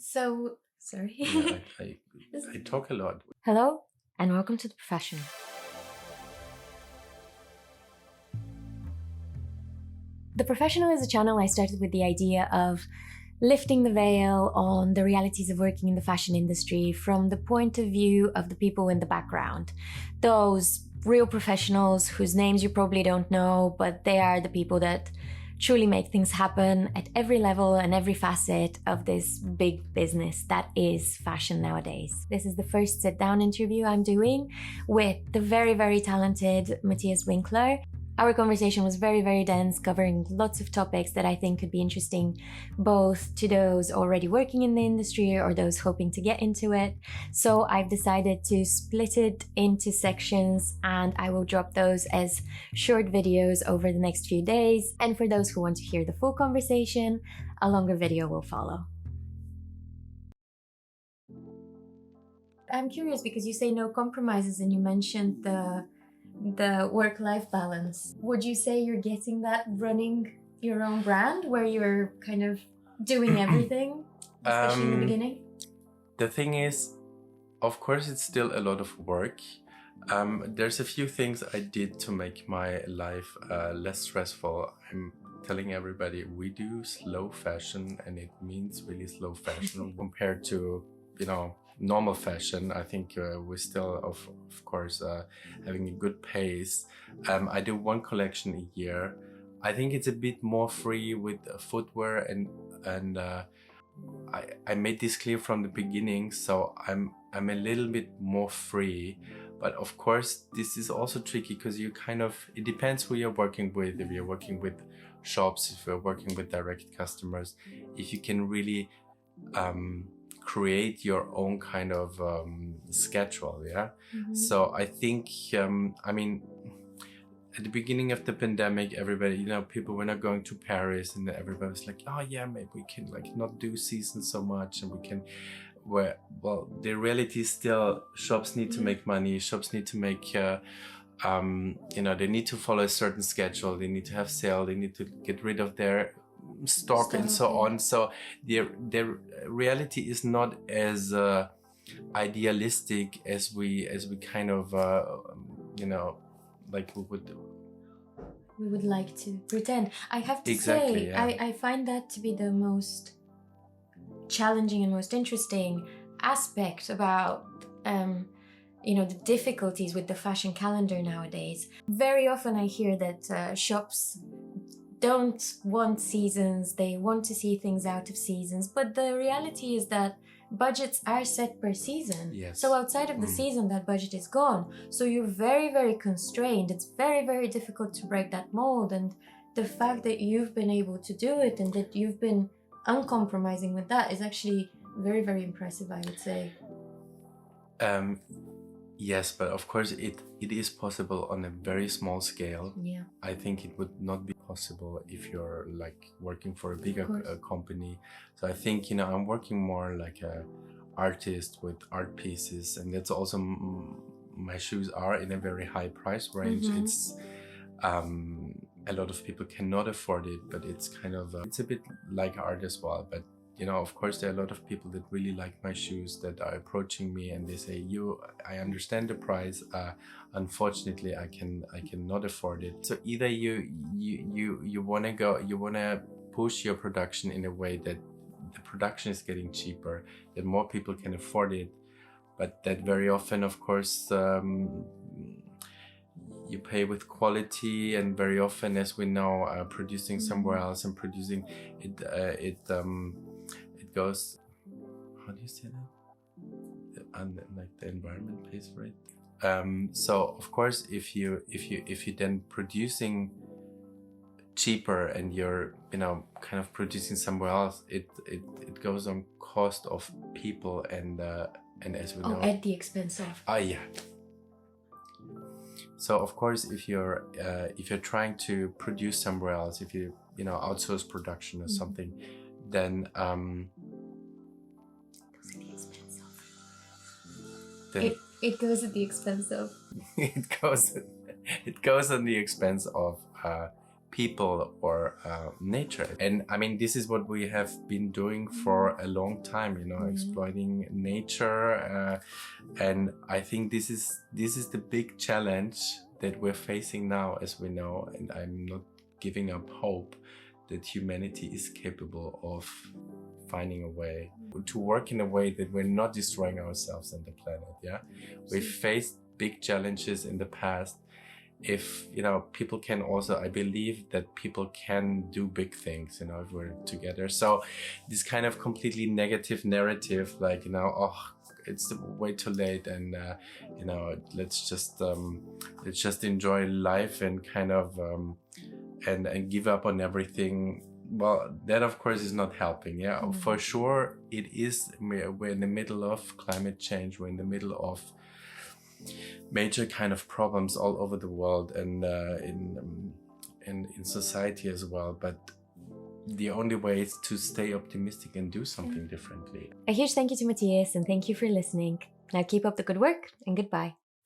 So, sorry. Yeah, I talk a lot. Hello, and welcome to The Professional. The Professional is a channel I started with the idea of lifting the veil on the realities of working in the fashion industry from the point of view of the people in the background. Those real professionals whose names you probably don't know, but they are the people that truly make things happen at every level and every facet of this big business that is fashion nowadays. This is the first sit-down interview I'm doing with the very, very talented Matthias Winkler. Our conversation was very, very dense, covering lots of topics that I think could be interesting both to those already working in the industry or those hoping to get into it. So I've decided to split it into sections, and I will drop those as short videos over the next few days. And for those who want to hear the full conversation, a longer video will follow. I'm curious because you say no compromises and you mentioned the work-life balance. Would you say you're getting that running your own brand where you're kind of doing everything, especially in the beginning? The thing is, of course, it's still a lot of work. There's a few things I did to make my life less stressful. I'm telling everybody we do slow fashion, and it means really slow fashion compared to, normal fashion. I think we're still, of course, having a good pace. I do one collection a year. I think it's a bit more free with footwear, and I made this clear from the beginning. So I'm a little bit more free, but of course this is also tricky because it depends who you're working with. If you're working with shops, if you're working with direct customers, if you can really create your own kind of schedule, yeah. Mm-hmm. So I think at the beginning of the pandemic, everybody, people were not going to Paris, and everybody was like, oh yeah, maybe we can not do seasons so much, and we can. Well, the reality is still shops need to make money. Shops need to make. They need to follow a certain schedule. They need to have sale. They need to get rid of their stock and so on. So the reality is not as idealistic as we kind of like we would like to pretend. I have to say, yeah. I find that to be the most challenging and most interesting aspect about the difficulties with the fashion calendar nowadays. Very often I hear that shops don't want seasons, they want to see things out of seasons, but the reality is that budgets are set per season. Yes. So outside of the season, that budget is gone. So you're very, very constrained. It's very, very difficult to break that mold. And the fact that you've been able to do it and that you've been uncompromising with that is actually very, very impressive, I would say. Yes, but of course it is possible on a very small scale. Yeah. I think it would not be possible if you're working for a bigger company. So I think, I'm working more like a artist with art pieces, and that's also my shoes are in a very high price range. Mm-hmm. It's a lot of people cannot afford it, but it's kind of it's a bit like art as well. But of course, there are a lot of people that really like my shoes that are approaching me, and they say, I understand the price. Unfortunately, I cannot afford it. So either you want to push your production in a way that the production is getting cheaper, that more people can afford it, but that very often, of course, you pay with quality, and very often, as we know, producing somewhere else and producing it goes, how do you say that? And the environment pays for it. So of course, if you then producing cheaper and you're kind of producing somewhere else, it goes on cost of people and as we know, at the expense of. Yeah. So of course, if you're trying to produce somewhere else, if you outsource production or something, then it goes at the expense of. it goes at the expense of people or nature. And I mean, this is what we have been doing for a long time, you know, exploiting nature. And I think this is the big challenge that we're facing now, as we know. And I'm not giving up hope that humanity is capable of finding a way to work in a way that we're not destroying ourselves and the planet. Yeah, we've faced big challenges in the past. If, you know, people can also, I believe that people can do big things, you know, if we're together. So this kind of completely negative narrative, like, you know, oh, it's way too late, and you know, let's just enjoy life and kind of and give up on everything. Well, that of course is not helping. Yeah, for sure it is. We're in the middle of climate change. We're in the middle of major kind of problems all over the world, and in society as well. But the only way is to stay optimistic and do something differently. A huge thank you to Matthias, and thank you for listening. Now keep up the good work, and goodbye.